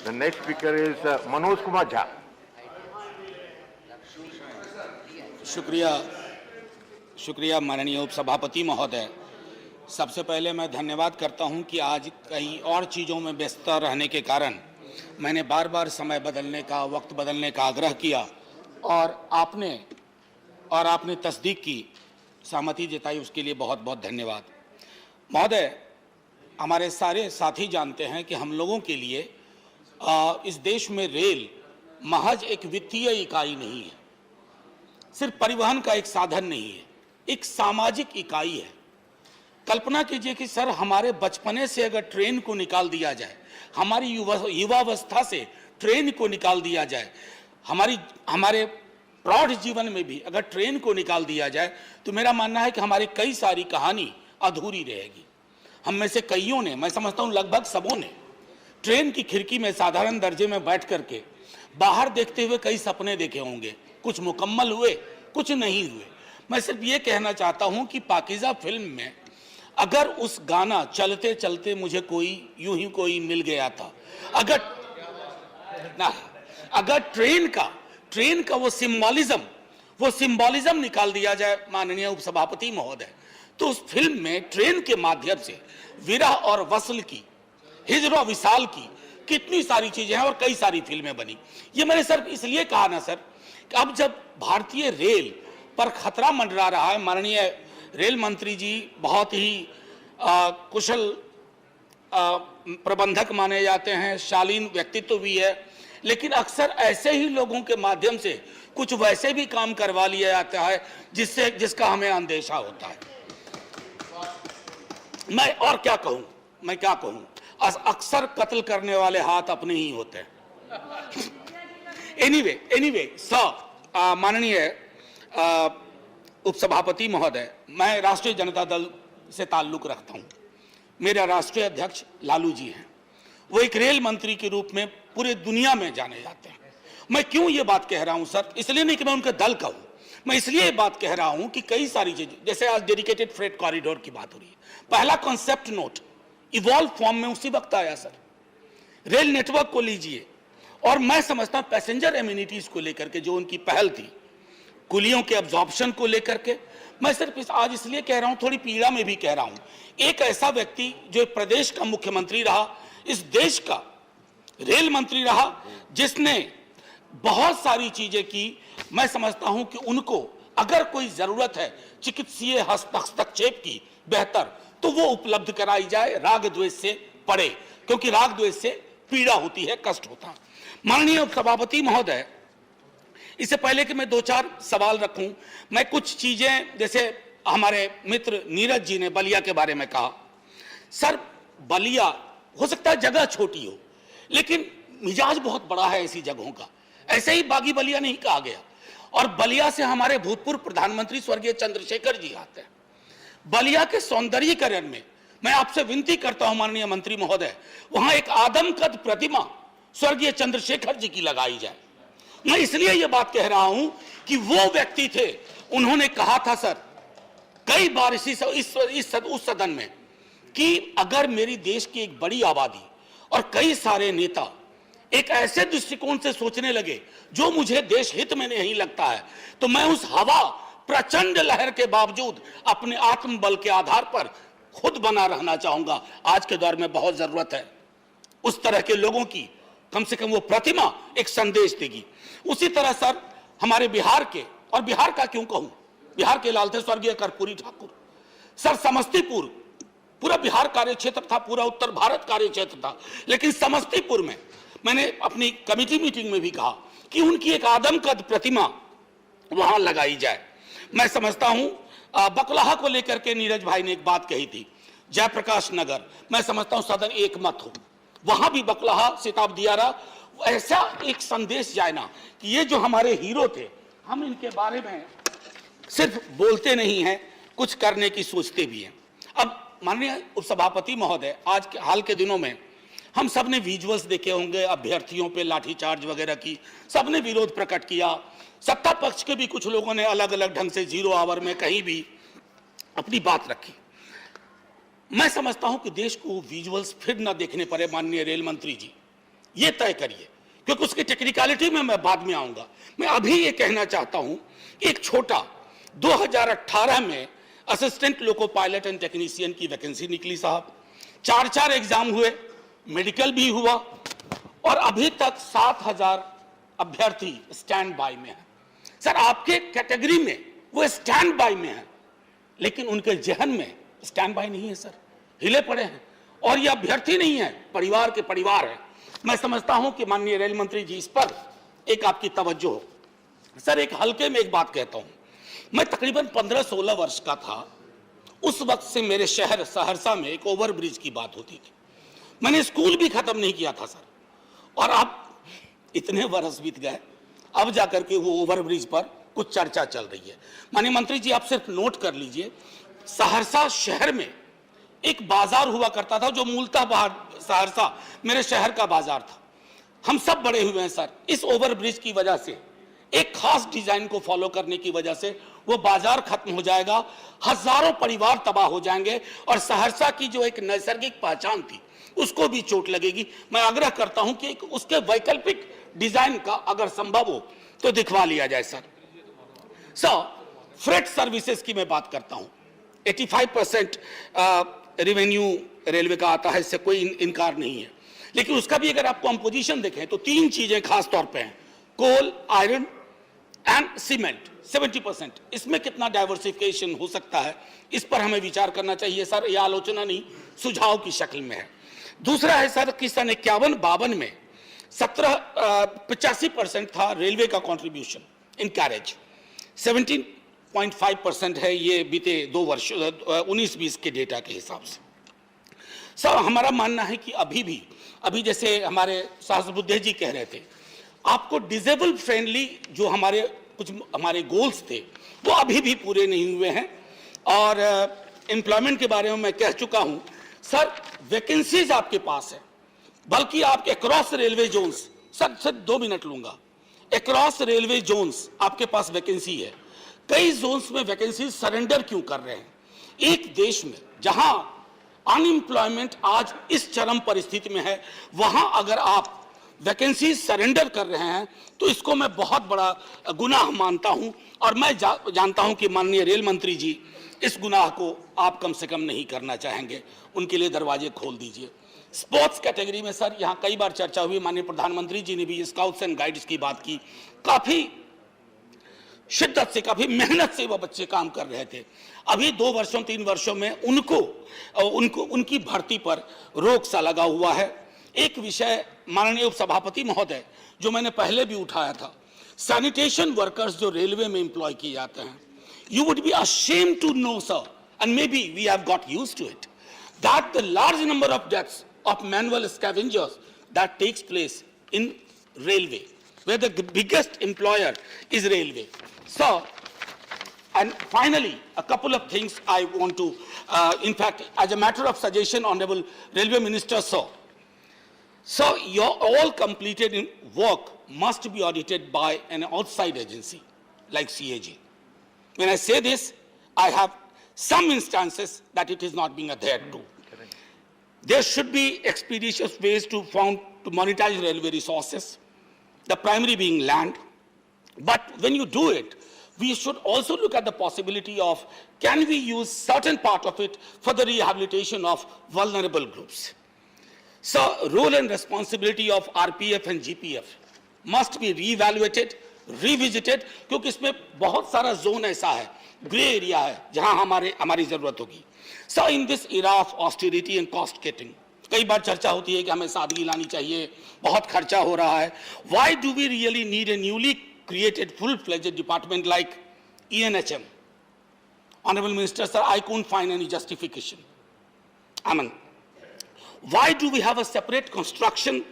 The next speaker is Manoj Kumar Jha. शुक्रिया माननीय उपसभापति महोदय। सबसे पहले मैं धन्यवाद करता हूं कि आज कई और चीज़ों में व्यस्त रहने के कारण मैंने बार बार समय बदलने का, वक्त बदलने का आग्रह किया और आपने तस्दीक की, सहमति जताई, उसके लिए बहुत बहुत धन्यवाद। महोदय, हमारे सारे साथी जानते हैं कि हम लोगों के लिए इस देश में रेल महज एक वित्तीय इकाई नहीं है, सिर्फ परिवहन का एक साधन नहीं है, एक सामाजिक इकाई है। कल्पना कीजिए कि सर, हमारे बचपने से अगर ट्रेन को निकाल दिया जाए, हमारी युवावस्था से ट्रेन को निकाल दिया जाए, हमारे प्रौढ़ जीवन में भी अगर ट्रेन को निकाल दिया जाए, तो मेरा मानना है कि हमारी कई सारी कहानी अधूरी रहेगी। हम में से कईयों ने, मैं समझता हूँ लगभग सबों ने, ट्रेन की खिड़की में साधारण दर्जे में बैठ करके बाहर देखते हुए कई सपने देखे होंगे। कुछ मुकम्मल हुए, कुछ नहीं हुए। मैं सिर्फ ये कहना चाहता हूँ कि पाकीज़ा फिल्म में अगर उस गाना चलते चलते मुझे कोई यूं ही कोई मिल गया था, अगर ट्रेन का वो सिंबोलिज्म निकाल दिया जाए माननीय उपसभापति महोदय, तो उस फिल्म में ट्रेन के माध्यम से विरह और वसल की, हिजर और विसाल की कितनी सारी चीजें हैं और कई सारी फिल्में बनी। ये मैंने सिर्फ इसलिए कहा ना सर कि अब जब भारतीय रेल पर खतरा मंडरा रहा है, माननीय रेल मंत्री जी बहुत ही कुशल प्रबंधक माने जाते हैं, शालीन व्यक्तित्व भी है, लेकिन अक्सर ऐसे ही लोगों के माध्यम से कुछ वैसे भी काम करवा लिया जाता है जिसका हमें अंदेशा होता है। मैं क्या कहूं, अक्सर कत्ल करने वाले हाथ अपने ही होते हैं। एनीवे सर, माननीय उपसभापति महोदय, मैं राष्ट्रीय जनता दल से ताल्लुक रखता हूं। मेरा राष्ट्रीय अध्यक्ष लालू जी हैं। वो एक रेल मंत्री के रूप में पूरे दुनिया में जाने जाते हैं। मैं क्यों ये बात कह रहा हूं सर, इसलिए नहीं कि मैं उनके दल का हूं, मैं इसलिए ये बात कह रहा हूं कि कई सारी चीजें, जैसे आज डेडिकेटेड फ्रेट कॉरिडोर की बात हो रही है, पहला कॉन्सेप्ट नोट इवॉल्व फॉर्म में उसी वक्त आया सर। रेल नेटवर्क को लीजिए, और मैं समझता हूं पैसेंजर एमिनिटीज को लेकर के जो उनकी पहल थी, कुलियों के अब्जॉर्प्शन को लेकर के, मैं सिर्फ आज इसलिए कह रहा हूं, थोड़ी पीड़ा में भी कह रहा हूं, एक ऐसा व्यक्ति जो प्रदेश का मुख्यमंत्री रहा, इस देश का रेल मंत्री रहा, जिसने बहुत सारी चीजें की, मैं समझता हूं कि उनको अगर कोई जरूरत है चिकित्सीय हस्तक्षेप की बेहतर, तो वो उपलब्ध कराई जाए, राग द्वेष से पड़े, क्योंकि राग द्वेष से पीड़ा होती है, कष्ट होता है। माननीय उपसभापति महोदय, इससे पहले कि मैं 2-4 सवाल रखूं, मैं कुछ चीजें, जैसे हमारे मित्र नीरज जी ने बलिया के बारे में कहा। सर, बलिया हो सकता है जगह छोटी हो, लेकिन मिजाज बहुत बड़ा है ऐसी जगहों का। ऐसे ही बागी बलिया नहीं कहा गया, और बलिया से हमारे भूतपूर्व प्रधानमंत्री स्वर्गीय चंद्रशेखर जी आते हैं। बलिया के सौंदर्यीकरण में मैं आपसे विनती करता हूं माननीय मंत्री महोदय, वहां एक आदमकद प्रतिमा स्वर्गीय चंद्रशेखर जी की लगाई जाए। मैं इसलिए यह बात कह रहा हूं कि वो व्यक्ति थे, उन्होंने कहा था सर कई बार उस सदन में कि अगर मेरी देश की एक बड़ी आबादी और कई सारे नेता एक ऐसे दृष्टिकोण से सोचने लगे जो मुझे देश हित में नहीं लगता है, तो मैं उस हवा प्रचंड लहर के बावजूद अपने आत्मबल के आधार पर खुद बना रहना चाहूंगा। आज के दौर में बहुत जरूरत है उस तरह के लोगों की, कम से कम वो प्रतिमा एक संदेश देगी। उसी तरह सर, हमारे बिहार के, और बिहार का क्यों कहूं, बिहार के लाल थे स्वर्गीय कर्पूरी ठाकुर। सर, समस्तीपुर पूरा बिहार कार्य क्षेत्र था, पूरा उत्तर भारत कार्य क्षेत्र था, लेकिन समस्तीपुर में मैंने अपनी कमेटी मीटिंग में भी कहा कि उनकी एक आदमकद प्रतिमा वहां लगाई जाए। मैं समझता हूं बकलाहा को लेकर के नीरज भाई ने एक बात कही थी, जयप्रकाश नगर, मैं समझता हूं सदन एक मत हो, वहां भी बकलाहा, सिताब दियारा, ऐसा एक संदेश जाए ना कि ये जो हमारे हीरो थे, हम इनके बारे में सिर्फ बोलते नहीं हैं, कुछ करने की सोचते भी हैं। अब माननीय उपसभापति महोदय, आज के हाल के दिनों में हम सब ने विजुअल्स देखे होंगे अभ्यर्थियों पे लाठीचार्ज वगैरह की, सबने विरोध प्रकट किया। सत्ता पक्ष के भी कुछ लोगों ने अलग अलग ढंग से 0 आवर में कहीं भी अपनी बात रखी। मैं समझता हूं कि देश को विजुअल्स फिर न देखने पड़े माननीय रेल मंत्री जी, ये तय करिए, क्योंकि उसकी टेक्निकलिटी में मैं बाद में आऊंगा। मैं अभी ये कहना चाहता हूं कि एक छोटा 2018 में assistant loco pilot and technician की वैकेंसी निकली साहब, 4 एग्जाम हुए, मेडिकल भी हुआ, और अभी तक 7000 अभ्यर्थी स्टैंड बाय में है। सर, आपके कैटेगरी में वो स्टैंड बाय में है, लेकिन उनके जहन में स्टैंड बाय नहीं है सर, हिले पड़े हैं। और ये अभ्यर्थी नहीं है, परिवार के परिवार है। मैं समझता हूं कि माननीय रेल मंत्री जी इस पर एक आपकी तवज्जो हो। सर, एक हल्के में एक बात कहता हूं, मैं तकरीबन 15-16 वर्ष का था, उस वक्त से मेरे शहर सहरसा में एक ओवरब्रिज की बात होती थी। मैंने स्कूल भी खत्म नहीं किया था सर, और अब इतने वर्ष बीत गए, अब जाकर के वो ओवरब्रिज पर कुछ चर्चा चल रही है। माननीय मंत्री जी, आप सिर्फ नोट कर लीजिए, सहरसा शहर में एक बाजार हुआ करता था जो मूलतः बाहर सहरसा मेरे शहर का बाजार था। हम सब बड़े हुए हैं सर, इस ओवरब्रिज की वजह से, एक खास डिजाइन को फॉलो करने की वजह से वो बाजार खत्म हो जाएगा, हजारों परिवार तबाह हो जाएंगे, और सहरसा की जो एक नैसर्गिक पहचान थी उसको भी चोट लगेगी। मैं आग्रह करता हूं कि उसके वैकल्पिक डिजाइन का अगर संभव हो तो दिखवा लिया जाए सर। फ्रेट सर्विसेज की मैं बात करता हूं, 85% रेवेन्यू रेलवे का आता है, इससे कोई इनकार नहीं है, लेकिन उसका भी अगर आप कंपोजिशन देखें तो 3 चीजें खास तौर पे हैं, कोल, आयरन एंड सीमेंट, 70%। इसमें कितना डाइवर्सिफिकेशन हो सकता है, इस पर हमें विचार करना चाहिए सर। यह आलोचना नहीं, सुझाव की शक्ल में है। दूसरा है सर कि सन 51-52 में 85% था रेलवे का कंट्रीब्यूशन इन कैरेज, 17.5% है ये बीते 2 वर्ष 19-20 के डेटा के हिसाब से। सर, हमारा मानना है कि अभी जैसे हमारे सहस्रबुद्धे जी कह रहे थे, आपको डिसेबल फ्रेंडली जो हमारे गोल्स थे वो अभी भी पूरे नहीं हुए हैं। और एम्प्लॉयमेंट के बारे में मैं कह चुका हूं सर, वैकेंसीज आपके पास है, बल्कि आप across railway zones, sir 2 minute लूंगा, अक्रॉस रेलवे जोन्स आपके पास वैकेंसी है। कई जोन्स में वैकेंसी सरेंडर क्यों कर रहे हैं? एक देश में जहां अनएम्प्लॉयमेंट आज इस चरम परिस्थिति में है, वहां अगर आप वैकेंसी सरेंडर कर रहे हैं तो इसको मैं बहुत बड़ा गुनाह मानता हूं, और मैं जानता हूं कि माननीय रेल मंत्री जी इस गुनाह को आप कम से कम नहीं करना चाहेंगे, उनके लिए दरवाजे खोल दीजिए। स्पोर्ट्स कैटेगरी में सर यहां कई बार चर्चा हुई, माननीय प्रधानमंत्री जी ने भी स्काउट्स एंड गाइड्स की बात की, काफी शिद्दत से, काफी मेहनत से वो बच्चे काम कर रहे थे। अभी 2 वर्षों 3 वर्षों में उनकी भर्ती पर रोक सा लगा हुआ है। एक विषय माननीय उपसभापति महोदय जो मैंने पहले भी उठाया था, सैनिटेशन वर्कर्स जो रेलवे में एम्प्लॉय किए जाते हैं, you would be ashamed to know sir, and maybe we have got used to it, that the large number of deaths of manual scavengers that takes place in railway, where the biggest employer is railway. So, and finally, a couple of things I want to, in fact, as a matter of suggestion, Honorable Railway Minister, so your all completed work must be audited by an outside agency like CAG. When I say this, I have some instances that it is not being adhered to. There should be expeditious ways to monetize railway resources, the primary being land. But when you do it, we should also look at the possibility of, can we use certain part of it for the rehabilitation of vulnerable groups? So, role and responsibility of RPF and GPF must be reevaluated, revisited, क्योंकि इसमें बहुत सारा zone ऐसा है, grey area है, जहां हमारी जरूरत होगी। So, in this era of austerity and cost cutting, कई बार चर्चा होती है कि हमें सादगी लानी चाहिए, बहुत खर्चा हो रहा है। Why do we really need a newly created full-fledged department like ENHM? Honorable Minister, sir, I couldn't find any justification. I mean, why do we have a separate construction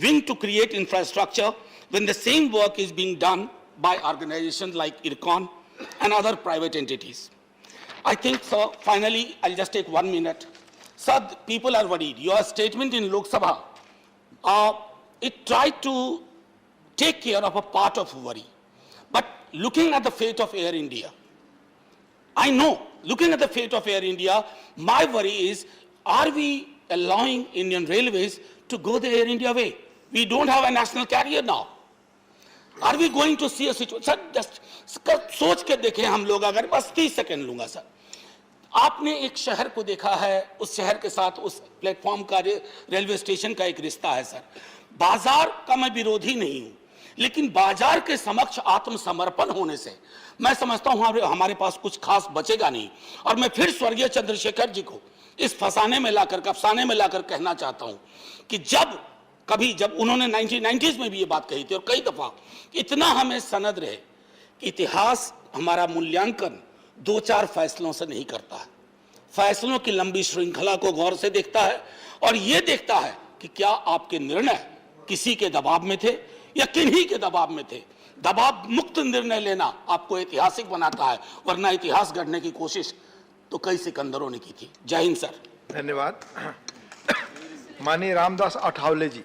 wing to create infrastructure when the same work is being done by organizations like IRCON and other private entities? I think, sir, finally, I'll just take 1 minute. Sir, people are worried. Your statement in Lok Sabha, it tried to take care of a part of worry. But looking at the fate of Air India, I know, looking at the fate of Air India, my worry is, are we allowing Indian Railways to go the Air India way? We don't have a national carrier now. Are we going to see a situation? Sir just सोच के देखें हम लोग, अगर बस 30 second लूंगा sir. आपने एक शहर को देखा है, उस शहर के साथ उस प्लेटफॉर्म का, रेलवे स्टेशन का एक रिश्ता है सर। बाजार का मैं विरोधी नहीं हूं, लेकिन बाजार के समक्ष आत्मसमर्पण होने से मैं समझता हूं हमारे पास कुछ खास बचेगा नहीं। और मैं फिर स्वर्गीय चंद्रशेखर जी को इस फसाने में लाकर, अफसाने में लाकर कहना चाहता हूं कि जब उन्होंने 1990s में भी ये बात कही थी और कई दफा, इतना हमें सनद रहे कि इतिहास हमारा मूल्यांकन 2-4 फैसलों से नहीं करता है, फैसलों की लंबी श्रृंखला को गौर से देखता है और यह देखता है कि क्या आपके निर्णय किसी के दबाव में थे या किन्हीं के दबाव में थे। दबाव मुक्त निर्णय लेना आपको ऐतिहासिक बनाता है, वरना इतिहास गढ़ने की कोशिश तो कई सिकंदरों ने की थी। जय हिंद सर। धन्यवाद। माननीय रामदास अठावले जी।